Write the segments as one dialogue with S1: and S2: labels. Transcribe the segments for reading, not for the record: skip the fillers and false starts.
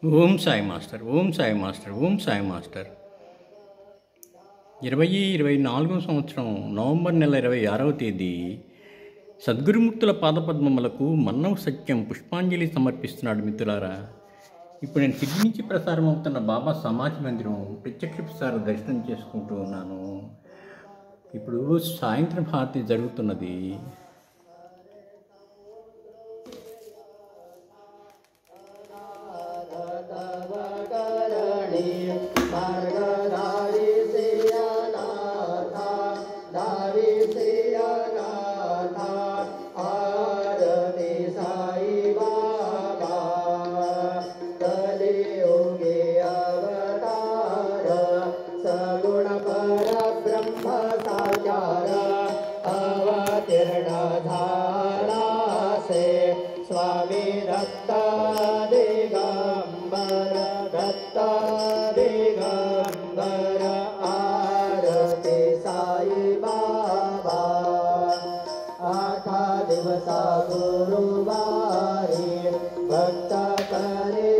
S1: Om Sai master, Om Sai master, Om Sai master. 2024 సంవత్సరం November నెల 26వ తేదీ సద్గురుమూర్తుల పాదపద్మములకు మన్నవ సత్యం పుష్పాంజలి సమర్పిస్తున్నాడు. మిత్రులారా, ఇప్పుడు నేను సిడ్నీ నుంచి ప్రసారం అవుతున్న బాబా సమాధి మందిరం ప్రత్యక్ష ప్రసార దర్శనం చేసుకుంటూ ఉన్నాను. ఇప్పుడు సాయంత్రం హారతి జరుగుతున్నది.
S2: स्वामी दत्ता दिगंबर दत्ता दिगंबर आरती साई बाबा. 8 दिवसा गुरुवारी भक्त करे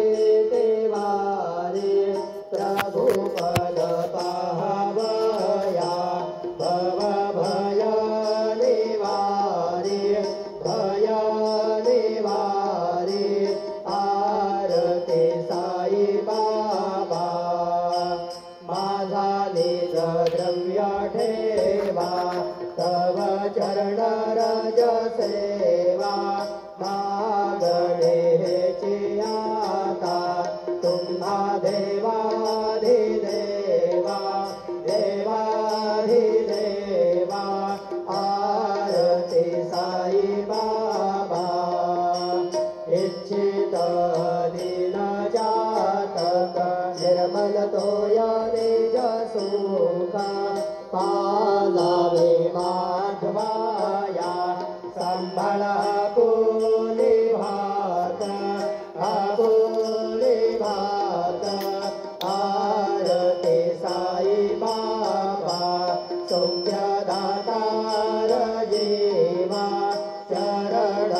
S2: देवारी प्रभु पद पावया भव भय निवारी भय निवारी आरती साई बाबा. माझा निज द्रव्य ठेवा तव चरण रज सेवा मागणे हेची आता तुम्हा देवाधिदेवा देवाधिदेवा आरती साई बाबा. इच्छित दीन जातक निर्मल तोय निज सुख पालावे माधवाया संभळ आपुले भात आपुले भात आरती साई बाबा. सौख्य दातार जीवा चरण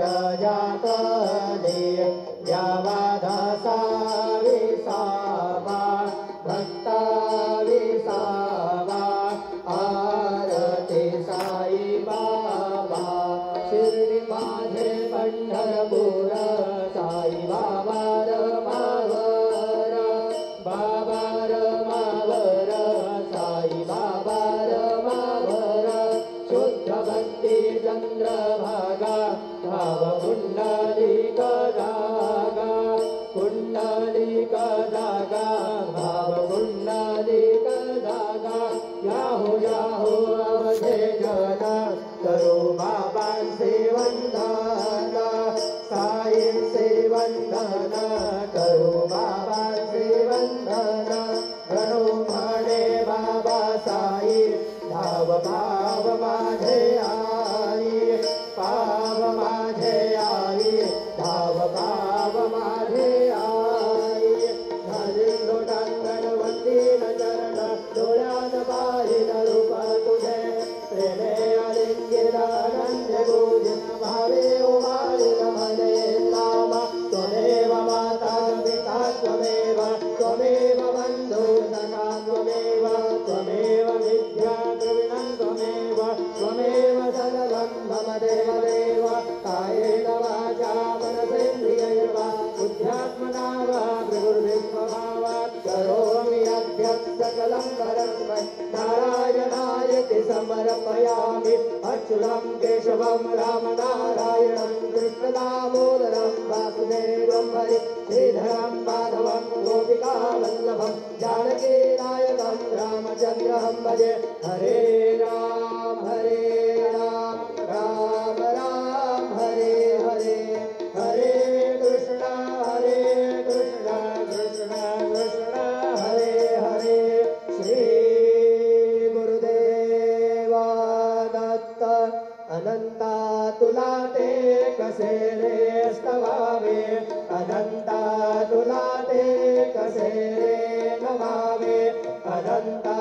S2: रजातले द्यावा दासा विसावा भक्ता विसावा आरती साई बाबा. शिर्डी माझे पंढरपूर साई बाबा रमावर बाबा रमावर साई बाबा रमावर. शुद्ध भक्ती चंद्रभागा भाव कुंडलिक जागा कुंडलिक जागा भाव कुंडलिक जागा. याहो याहो अवधे जन करो बाबांचे वंदन साईंचे वंदन करो बाबांचे वंदन. गणो म्हणे बाबा साई धाव भाव माझे आई पाव माझे आई धाव भाव माझे आई. झालिंदो टांगण वंदीन चरण डोळ्यात पाहिल रूप तुझे प्रेमे अलिंगित अनन्य पूजित भावे उभारिल मने नाम. त्वमेव माता पिता त्वमेव त्वमेव बन्धु सखा त्वमेव त्वमेव विद्या द्रविणं त्वमेव त्वमेव सर्वं मम देवदेव. कायेन वाचा मनसेन्द्रियैर्वा बुद्ध्यात्मना वा प्रकृतिस्वभावात् करोमि यद्यत् सकलं परस्मै नारायणायति समर्पयामि. अच्युतं केशवं रामनारायणं कृष्णदामोदरं वासुदेवं हरि श्रीधरं माधवं गोपिकावल्लभं जानकीनायकं रामचन्द्रं भजे. हरे राम राम राम हरे हरे हरे कृष्ण कृष्ण कृष्ण हरे हरे. श्री गुरुदेवा दत्त अनंता तुला ते कसे रे स्तवावे अनंता तुला ते कसे रे नमावे. अनंता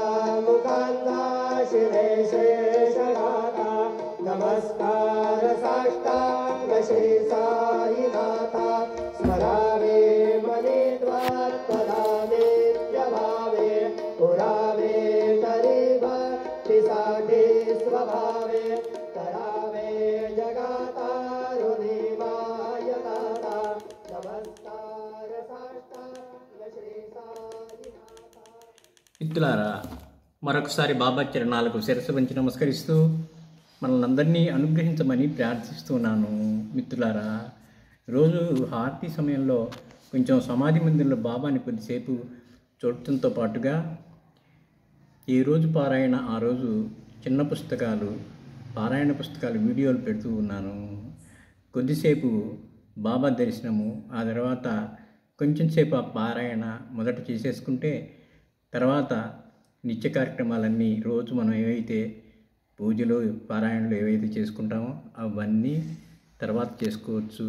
S2: मुखांचा शिरे शेषनाथा नमस्कार साष्टांग श्री साईनाथा. स्मरावे मन నమస్కార సాష్టాంగ శ్రీ సాయినాథ.
S1: మిత్రులారా, మరొకసారి బాబా చరణాలకు శిరస్సు వంచి నమస్కరిస్తూ మనల్ని అందరినీ అనుగ్రహించమని ప్రార్థిస్తున్నాను. మిత్రులారా, రోజు హారతి సమయంలో కొంచెం సమాధి మందిరంలో బాబాని కొద్దిసేపు చూడటంతో పాటుగా ఏ రోజు పారాయణ ఆ రోజు చిన్న పుస్తకాలు, పారాయణ పుస్తకాలు వీడియోలు పెడుతూ ఉన్నాను. కొద్దిసేపు బాబా దర్శనము, ఆ తర్వాత కొంచెం సేపు ఆ పారాయణ మొదట చేసేసుకుంటే తర్వాత నిత్య కార్యక్రమాలన్నీ రోజు మనం ఏవైతే పూజలు పారాయణలు ఏవైతే చేసుకుంటామో అవన్నీ తర్వాత చేసుకోవచ్చు.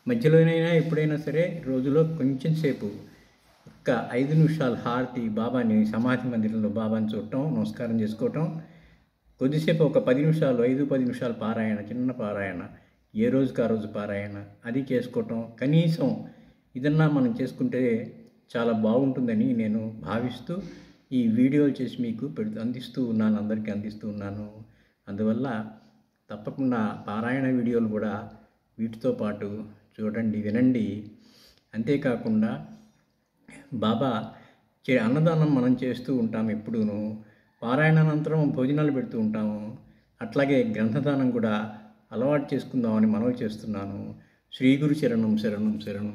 S1: మధ్యలోనైనా ఎప్పుడైనా సరే రోజులో కొంచెం సేపు ఒక్క 5 నిమిషాలు హారతి బాబాని సమాధి మందిరంలో బాబాని చూడటం, నమస్కారం చేసుకోవటం, కొద్దిసేపు ఒక 10 నిమిషాలు 5-10 నిమిషాలు పారాయణ, చిన్న పారాయణ, ఏ రోజుకి ఆ రోజు పారాయణ అది చేసుకోవటం, కనీసం ఇదన్నా మనం చేసుకుంటే చాలా బాగుంటుందని నేను భావిస్తూ ఈ వీడియోలు చేసి మీకు అందిస్తూ ఉన్నాను, అందరికీ అందిస్తూ ఉన్నాను. అందువల్ల తప్పకుండా పారాయణ వీడియోలు కూడా వీటితో పాటు చూడండి, వినండి. అంతేకాకుండా బాబా అన్నదానం మనం చేస్తూ ఉంటాం ఎప్పుడూను. పారాయణానంతరం భోజనాలు పెడుతూ ఉంటాము. అట్లాగే గ్రంథదానం కూడా అలవాటు చేసుకుందామని మనవి చేస్తున్నాను. శ్రీ గురు శరణం శరణం శరణం,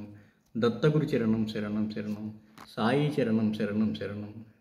S1: దత్తగురు చరణం శరణం శరణం, సాయి చరణం శరణం శరణం.